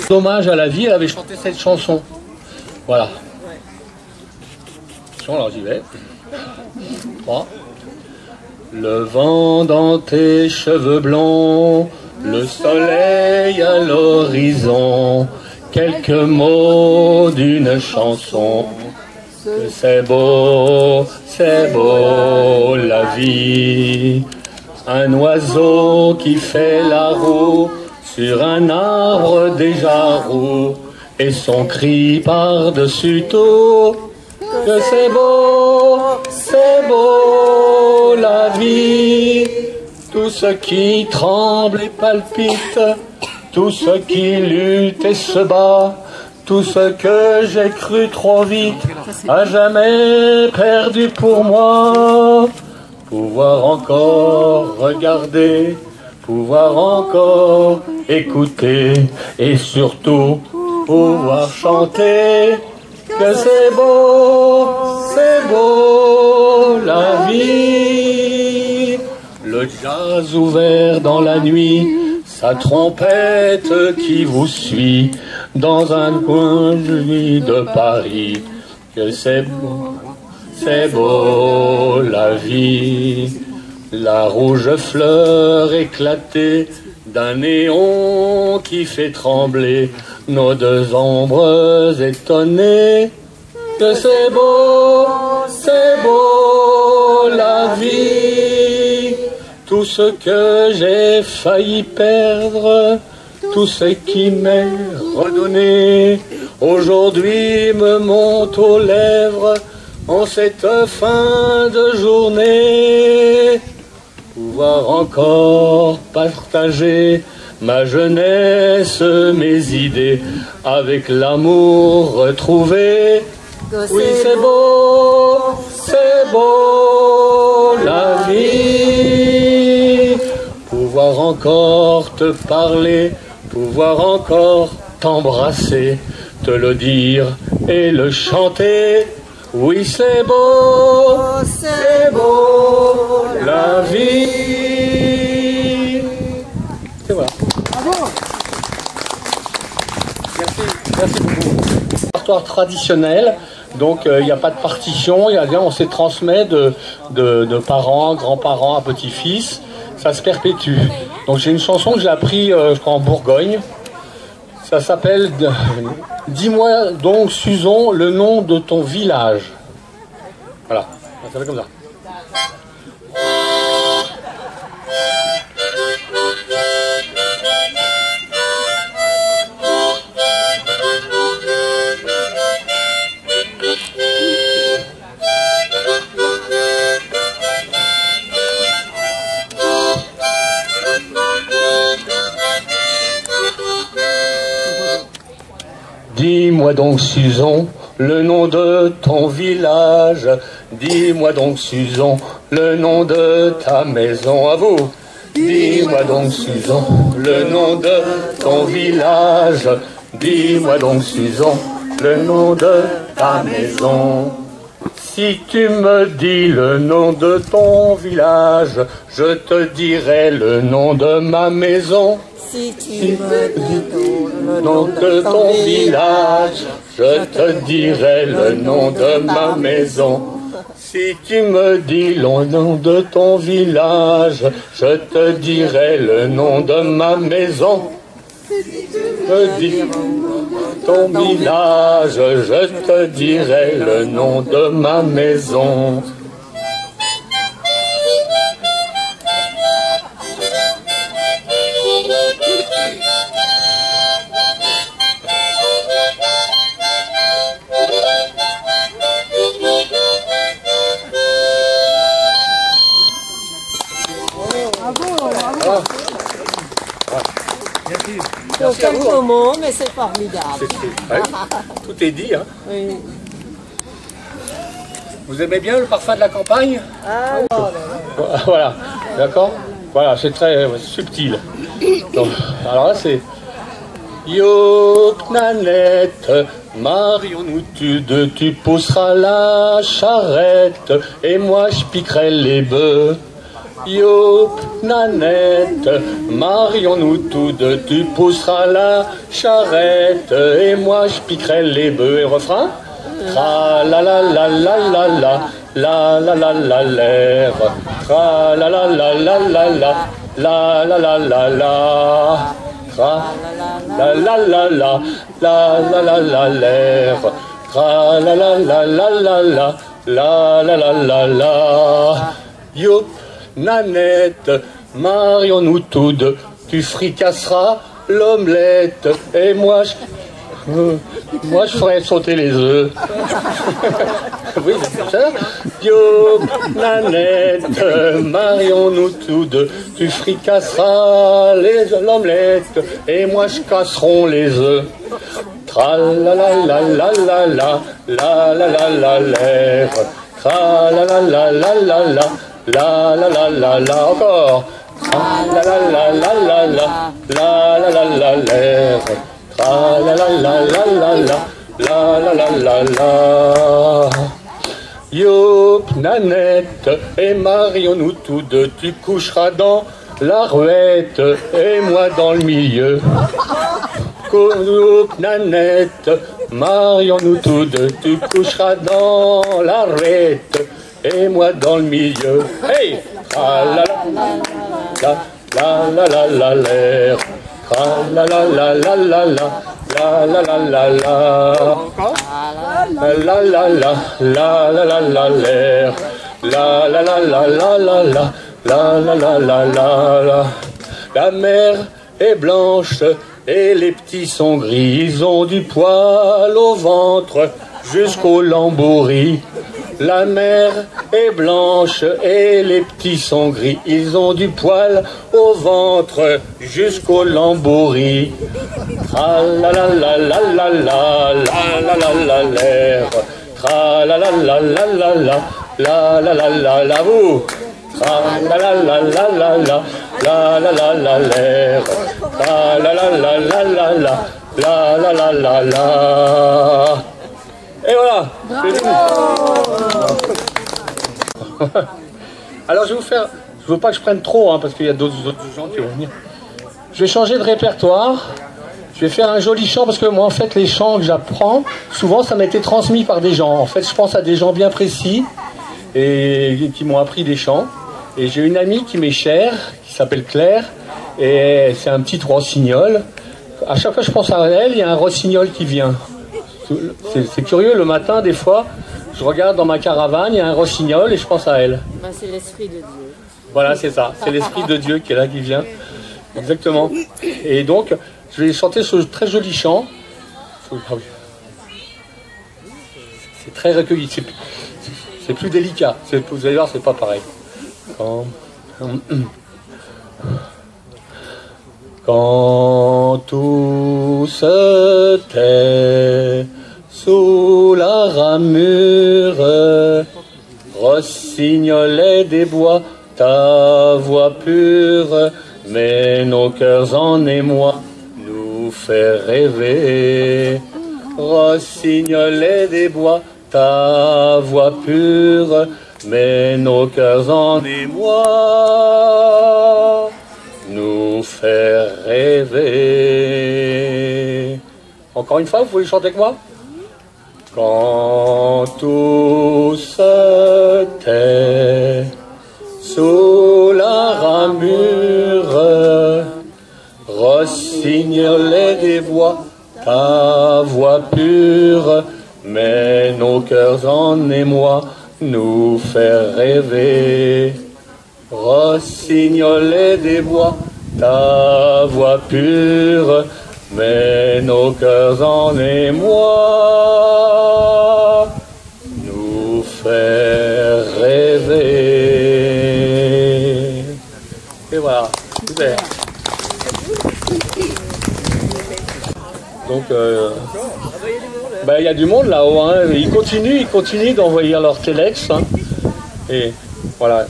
Hommage à la vie, elle avait chanté cette chanson. Voilà. Alors j'y vais. 3. Le vent dans tes cheveux blonds, le soleil à l'horizon, quelques mots d'une chanson. C'est beau la vie. Un oiseau qui fait la roue sur un arbre déjà roux, et son cri par-dessus tout. Que c'est beau la vie. Tout ce qui tremble et palpite, tout ce qui lutte et se bat, tout ce que j'ai cru trop vite, à jamais perdu pour moi. Pouvoir encore regarder, pouvoir encore écouter, et surtout pouvoir chanter. Que c'est beau la vie. Le jazz ouvert dans la nuit, sa trompette qui vous suit dans un coin de Paris. Que c'est beau la vie. La rouge fleur éclatée d'un néon qui fait trembler nos deux ombres étonnées. Que c'est beau la vie. Tout ce que j'ai failli perdre, tout ce qui m'est redonné, aujourd'hui me monte aux lèvres en cette fin de journée. Pouvoir encore partager ma jeunesse, mes idées, avec l'amour retrouvé. Oui, c'est beau la vie. Pouvoir encore te parler, pouvoir encore t'embrasser, te le dire et le chanter. Oui, c'est beau la vie. Et voilà. Bravo. Merci beaucoup. Histoire traditionnelle, donc il n'y a pas de partition, on se transmet de parents, grands-parents à petits-fils, ça se perpétue. Donc j'ai une chanson que j'ai appris, je crois, en Bourgogne. Ça s'appelle « Dis-moi donc, Suzon, le nom de ton village ». Voilà, ça s'appelle comme ça. Dis-moi donc, Suzon, le nom de ton village. Dis-moi donc, Suzon, le nom de ta maison. À vous. Dis-moi donc, Suzon, le nom de ton village. Dis-moi donc, Suzon, le nom de ta maison. Si tu me dis le nom de ton village, je te dirai le nom de ma maison. Si tu me dis le nom de ton village, je te dirai le nom de ma maison. Si tu me dis le nom de ton village, je te dirai le nom de ma maison. Si tu me dis ton village, je te dirai le nom de ma maison. Aucun moment, mais c'est formidable. Ouais, tout est dit, hein. Oui. Vous aimez bien le parfum de la campagne? Ah, voilà, d'accord. Voilà, c'est très subtil. Donc, alors là, c'est Yo, Nanette, marions-nous tu pousseras la charrette, et moi je piquerai les bœufs. Youp, Nanette, marions-nous tous deux, tu pousseras la charrette et moi je piquerai les bœufs. Et refrain? Tra la la la la la la, la la la la l'air, tra la la la la la la, la la la la la, tra la la la la, la la la la l'air, tra la la la la la la, la la la la la. Youp, Nanette, marions-nous tous deux, tu fricasseras l'omelette et moi je ferai sauter les œufs. Oui, c'est ça. Youp, Nanette, marions-nous tous deux, tu fricasseras l'omelette et moi je casserai les œufs. Tra la la la la la la, la la la la l'air, tra la la la la la la, la la la la la, encore. Tra la la la la la la, la la la la l'air, tra la la la la la la, la la la la la. Youp, Nanette, et marions-nous tous deux, tu coucheras dans la rouette et moi dans le milieu. Youp, Nanette, marions-nous tous deux, tu coucheras dans la rouette et moi dans le milieu. Hey! Ah la la la la la l'air, ah la la la la la la, la la la la la, la la la la la la la l'air, la la la la la la la, la la la la la la. La mer est blanche et les petits sont gris, ils ont du poil au ventre jusqu'au lambeau-riz. La mer est blanche et les petits sont gris, ils ont du poil au ventre jusqu'au lambeau-riz. Tra la la la la la la, la la la la l'air, tra la la la la la la, la la la la la, vous. Tra la la la la la la, la la la la l'air, tra la la la la la la, la la la la la. Et voilà. Alors je vais vous faire, je veux pas que je prenne trop, hein, parce qu'il y a d'autres gens qui vont venir. Je vais changer de répertoire. Je vais faire un joli chant, parce que moi en fait les chants que j'apprends, souvent ça m'a été transmis par des gens. En fait je pense à des gens bien précis et qui m'ont appris des chants. Et j'ai une amie qui m'est chère, qui s'appelle Claire, et c'est un petit rossignol. À chaque fois que je pense à elle, il y a un rossignol qui vient. C'est curieux, le matin, des fois, je regarde dans ma caravane, il y a un rossignol et je pense à elle. Ben, c'est l'Esprit de Dieu. Voilà, c'est ça. C'est l'Esprit de Dieu qui est là, qui vient. Exactement. Et donc, je vais chanter ce très joli chant. C'est très recueilli. C'est plus délicat. Vous allez voir, c'est pas pareil. Quand tout se tait sous la ramure, rossignolet des bois, ta voix pure, mais nos cœurs en émoi nous fait rêver. Rossignolet des bois, ta voix pure, mais nos cœurs en émoi nous fait rêver. Encore une fois, vous pouvez chanter avec moi? Quand tout se tait sous la ramure, rossignolet des bois, ta voix pure, mais nos cœurs en émoi nous fait rêver. Rossignolet des bois, ta voix pure, mais nos cœurs en émoi nous fait rêver. Et voilà, super. Donc, il y a du monde là-haut, hein. Ils continuent d'envoyer leur téléx, hein. Et voilà.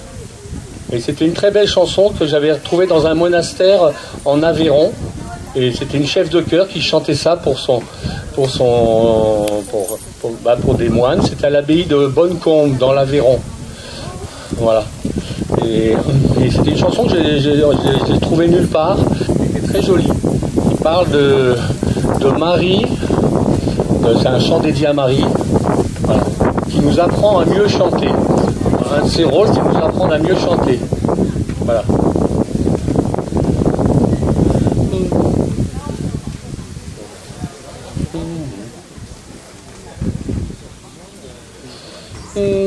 Et c'était une très belle chanson que j'avais retrouvée dans un monastère en Aveyron. Et c'était une chef de chœur qui chantait ça pour des moines. C'était à l'abbaye de Bonnecombe, dans l'Aveyron. Voilà. Et c'était une chanson que j'ai trouvée nulle part, qui est très jolie. Il parle de Marie, c'est un chant dédié à Marie, voilà, qui nous apprend à mieux chanter. Un de ses rôles, c'est de nous apprendre à mieux chanter. Voilà.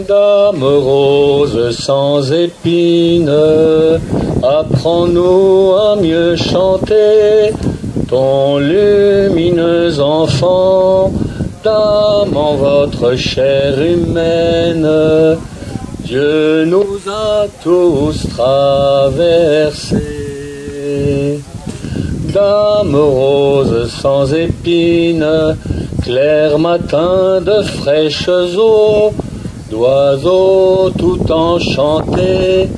Dame rose sans épines, apprends-nous à mieux chanter ton lumineux enfant, dame en votre chair humaine. Dieu nous a tous traversés. Dame rose sans épines, clair matin de fraîches eaux, d'oiseaux tout enchantés,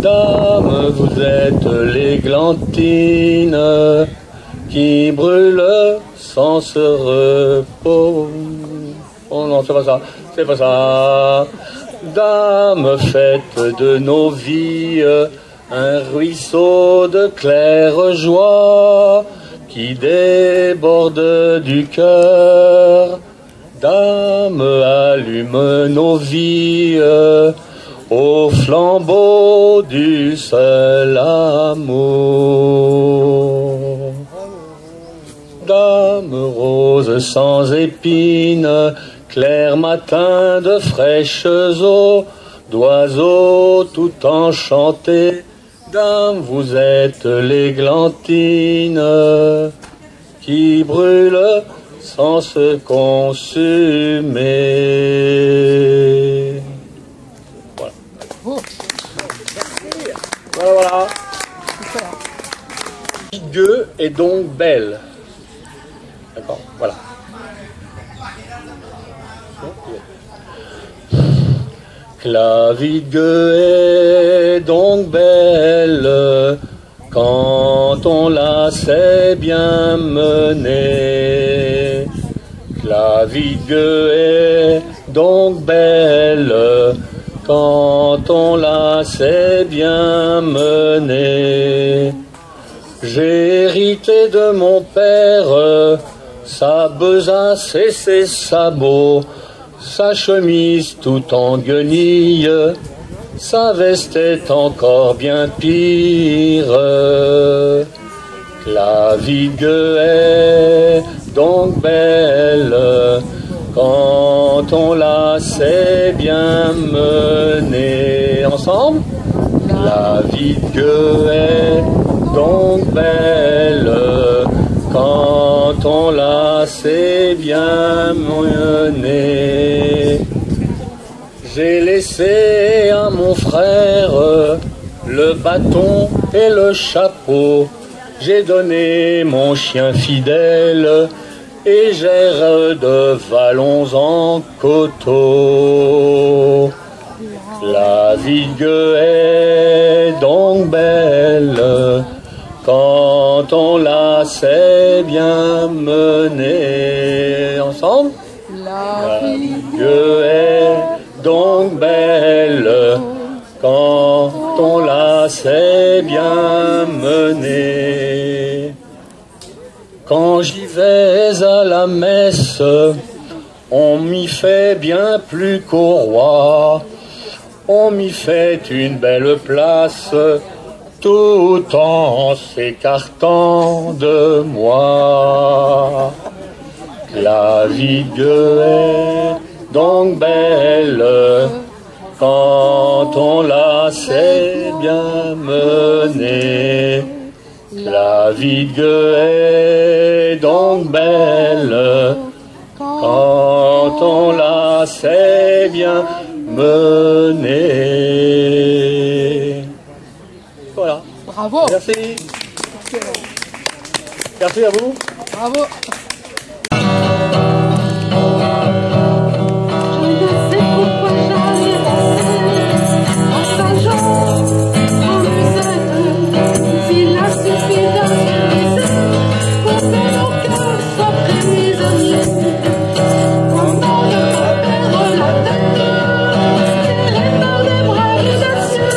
dame, vous êtes l'églantine qui brûle sans se repos. Oh non, c'est pas ça, c'est pas ça. Dame, faites de nos vies un ruisseau de claire joie qui déborde du cœur. Dame, allume nos vies au flambeau du seul amour. Dame rose sans épines, clair matin de fraîches eaux, d'oiseaux tout enchantés, dame, vous êtes l'églantine qui brûle sans se consumer. Voilà. Voilà. Gueux est donc belle. D'accord, voilà. La vie de gueux est donc belle quand on la sait bien mener. La vie de gueux est donc belle quand on la sait bien mener. J'ai hérité de mon père sa besace et ses sabots, sa chemise tout en guenilles, sa veste est encore bien pire. La vie de gueux est donc belle quand on la sait bien mener. Ensemble, la vie de gueux est donc belle quand on la sait bien mener. J'ai laissé à mon frère le bâton et le chapeau. J'ai donné mon chien fidèle et j'erre de vallons en coteaux. La vie de gueux est donc belle quand on la sait bien mener. Ensemble, la vie de gueux est donc belle quand on la sait bien mener. Quand j'y vais à la messe, on m'y fait bien plus qu'au roi. On m'y fait une belle place tout en s'écartant de moi. La vie de gueux est donc belle quand on la sait bien mener. La vie de gueux est donc belle quand on la sait bien mener. Voilà. Bravo. Merci. Merci à vous. Bravo. Quand on ne peut perdre la tête, serré par des bras de d'acier.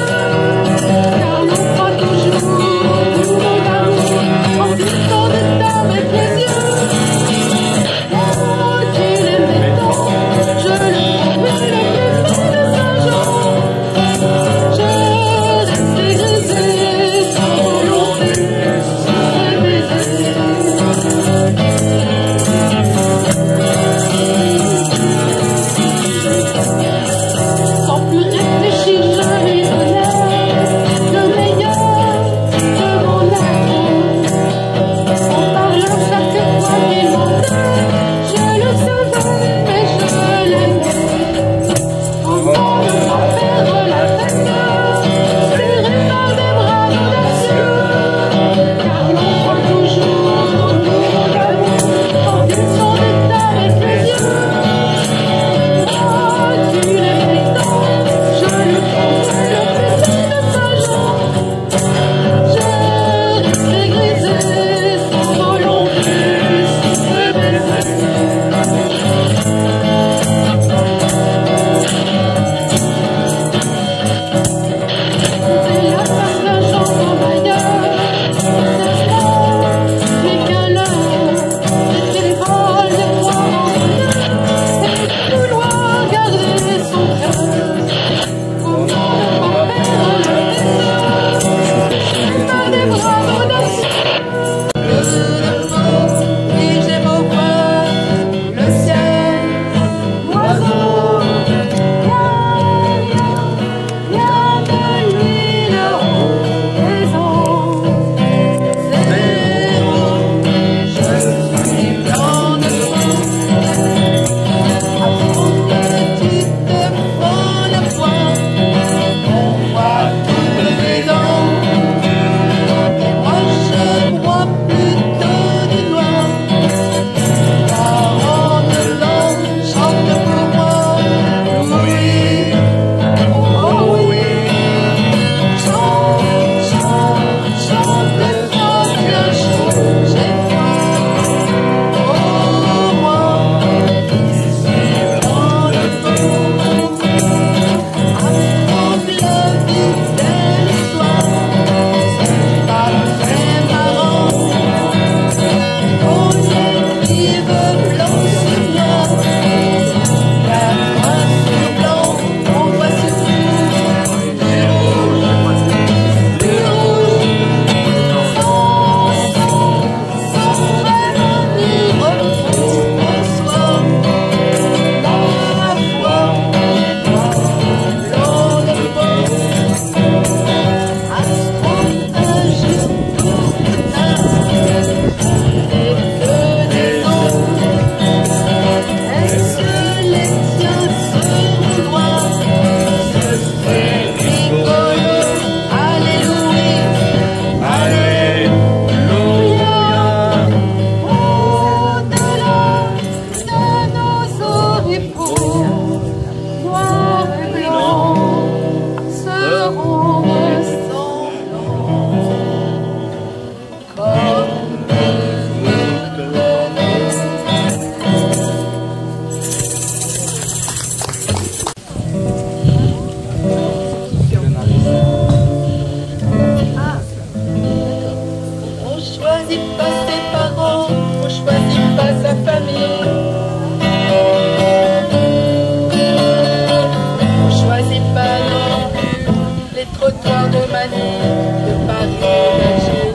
les trottoirs de Manille, de Paris et d'Alger,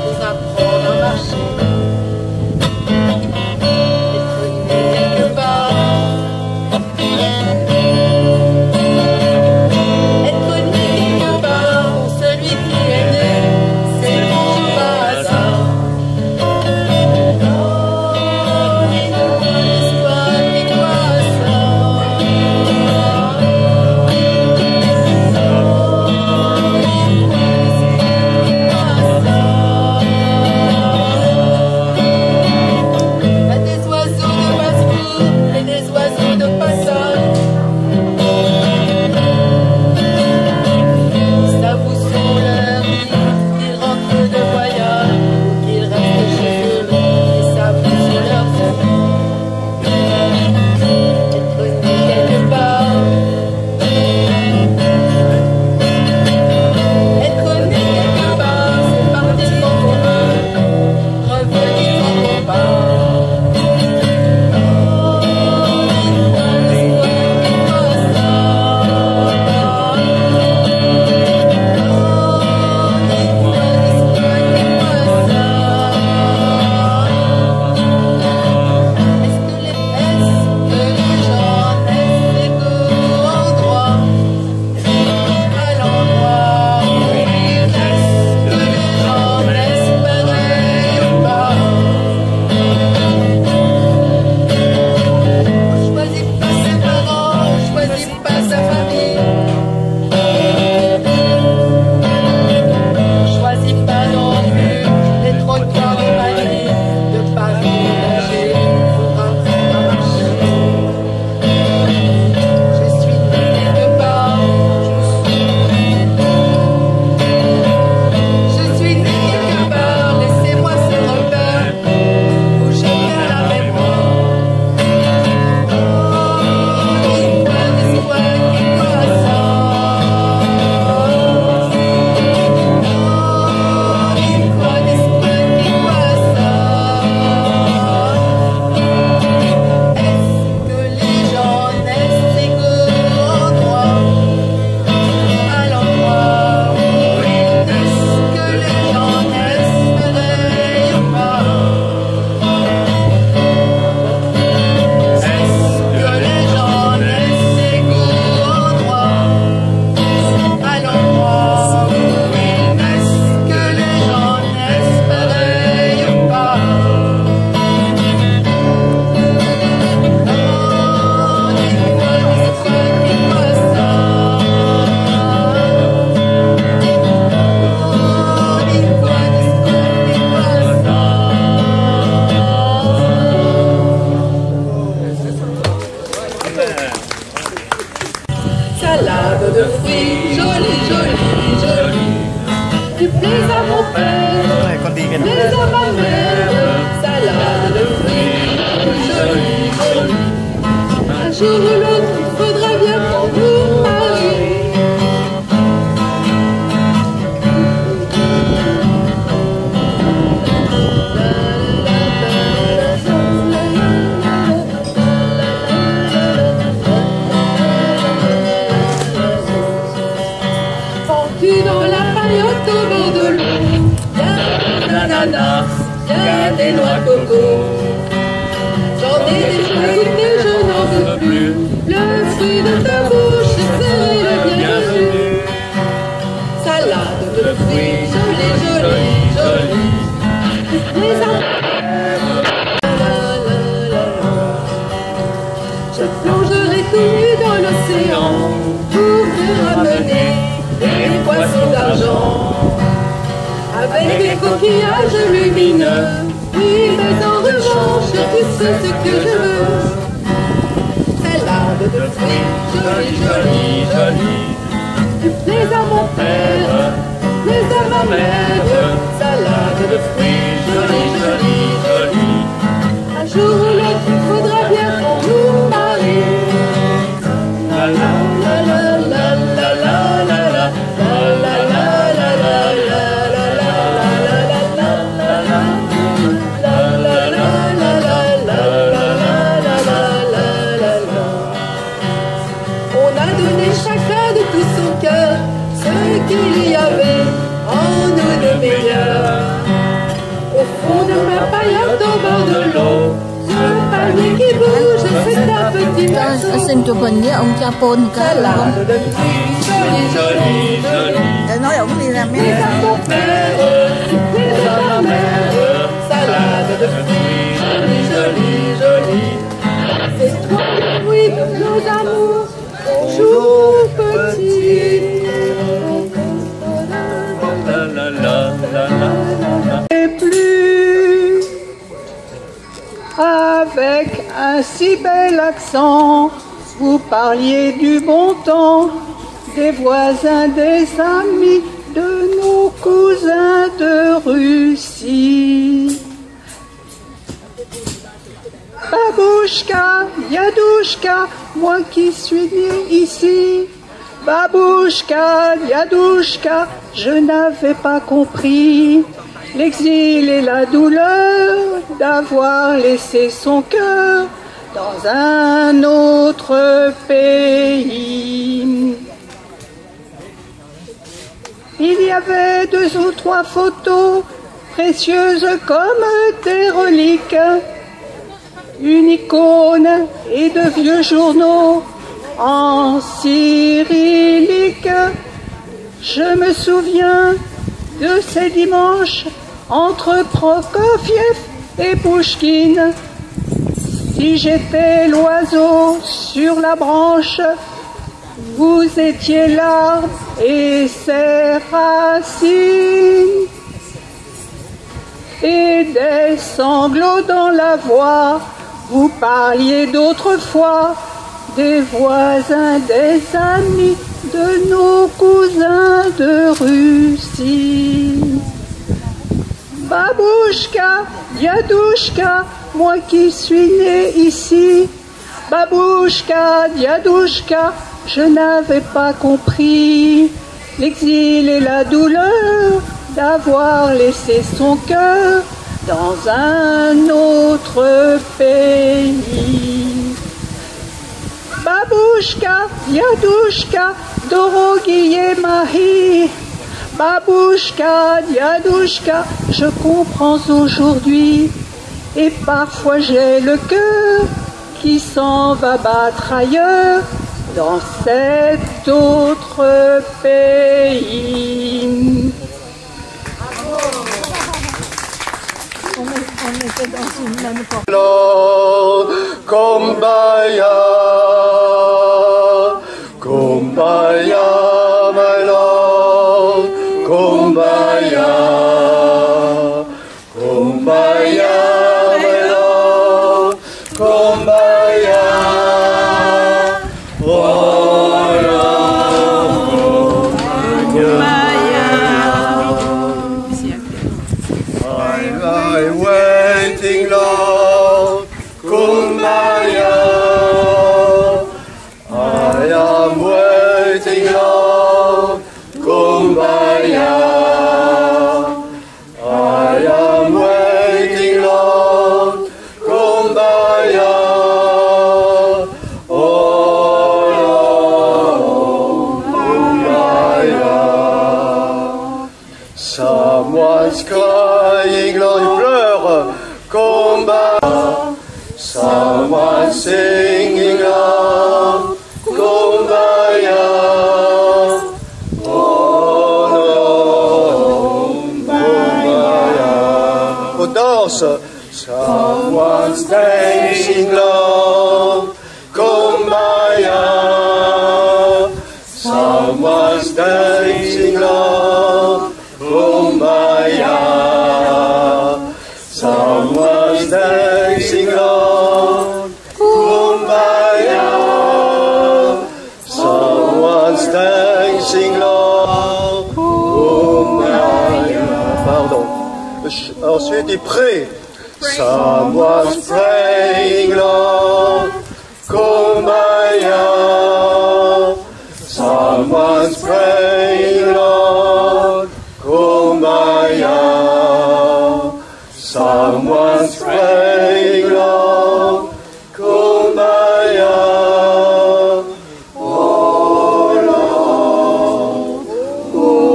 pour apprendre à marcher. Être né quelque part, être né quelque part, pour celui qui est né, c'est toujours un hasard. Salade de fruits, jolie, jolie, jolie. Tu plais à mon père, tu plais à ma mère. Salade de fruits, jolie, jolie. Un jour ou l'autre, il faudra bien qu'on vous marie. Dans la paillote au bord de l'eau, y'a des ananas, y'a des noix de coco. J'en ai déjà goûté, je n'en veux plus. Le fruit de ta bouche, c'est le bienvenu. Salade de fruits, jolie, jolie, jolie. Les je plongerai tout nu dans l'océan pour te ramener des poissons d'argent avec des coquillages lumineux. Oui, mais en revanche, tu sais ce que je veux. Salade de fruits, jolie, jolie, jolie. Tu plais à mon père, tu plais à ma mère. Salade de fruits, jolie, jolie, jolie. Un jour ou l'autre, il faudra bien qu'on nous marie. La la la la la la la la la. On a donné chacun de qu'il y avait en nous de meilleur. Au fond de ma paillote au bord de l'eau, ce panier qui bouge, c'est un petit morceau. Xin chúc mừng với ông cha Paul cả. Salade de fruits, jolie, jolie, jolie. Nói ông đi làm Les mấy à ton père, les à ta mère, salade de fruits, jolie, jolie, jolie. C'est toi le fruit de nos amours, bonjour petit. Et plus, avec un si bel accent, vous parliez du bon temps, des voisins, des amis, de nos cousins de Russie. Babouchka, Yadouchka, moi qui suis né ici. Babouchka, Yadouchka, je n'avais pas compris l'exil et la douleur d'avoir laissé son cœur dans un autre pays. Il y avait 2 ou 3 photos précieuses comme des reliques, une icône et de vieux journaux en cyrillique. Je me souviens de ces dimanches entre Prokofiev et Pouchkine. Si j'étais l'oiseau sur la branche, vous étiez l'arbre et ses racines. Et des sanglots dans la voix, vous parliez d'autrefois, des voisins, des amis, de nos cousins de Russie. Babouchka, Yadouchka, moi qui suis né ici. Babouchka, Yadouchka, je n'avais pas compris l'exil et la douleur d'avoir laissé son cœur dans un autre pays. Babouchka, Yadouchka, Doroguier Mahi. Babouchka, Yadouchka, je comprends aujourd'hui. Et parfois j'ai le cœur qui s'en va battre ailleurs dans cet autre pays. On était dans une même porte. Lord, Kumbaya, Kumbaya, my Lord, Kumbaya, Kumbaya, my Lord, Kumbaya, oh Lord, I'm waiting, Lord, Kumbaya. I am waiting, Lord, Kumbaya. I am waiting, Lord, Kumbaya. Oh Lord, Kumbaya. Someone's crying, Lord, you pleure, Kumbaya. Someone singing out, Kumbaya, oh no, Kumbaya. Oh, danse. Someone's dancing, Lord, Kumbaya. Someone's dancing, Lord, Kumbaya. Someone's dancing, Lord, Kumbaya. Someone's dancing, Lord, Kumbaya. Pardon. Ensuite, il prie. Someone's praying, Lord, Kumbaya. Someone's praying, Lord, Kumbaya. Someone's praying, Lord, Kumbaya. Oh Lord, Kumbaya.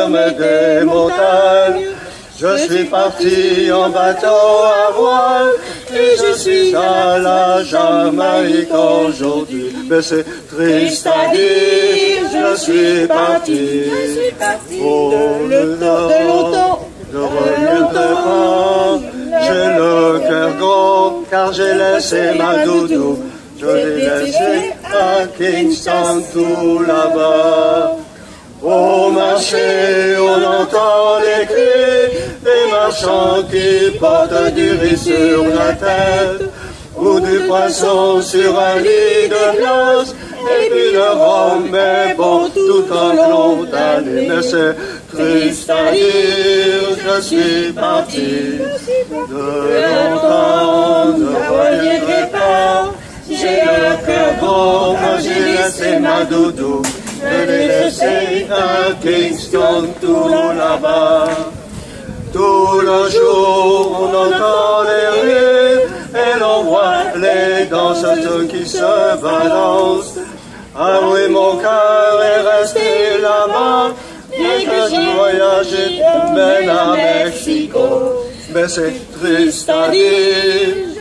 ferme des montagnes. Je suis parti en bateau à voile et je suis à la Jamaïque aujourd'hui. Mais c'est triste à dire, je suis parti pour de longtemps, de revenir devant. J'ai le cœur gros car j'ai laissé ma doudou. Je l'ai laissé à Kingston tout là-bas. Au marché, on entend les cris des marchands qui portent du riz sur la tête, ou du poisson sur un lit de glace, et puis le rhum est bon tout au long d'année. Mais c'est triste à dire, je suis parti de longtemps, ne reviendrai pas. J'ai le cœur gros quand j'ai laissé ma doudou. Je l'ai laissé à Kingston tout là-bas. Tout le jour on entend les rires et l'on voit les danseuses qui se balancent. Ah oui, mon cœur est resté là-bas, bien que je voyageais même à Mexico. Mais c'est triste à dire.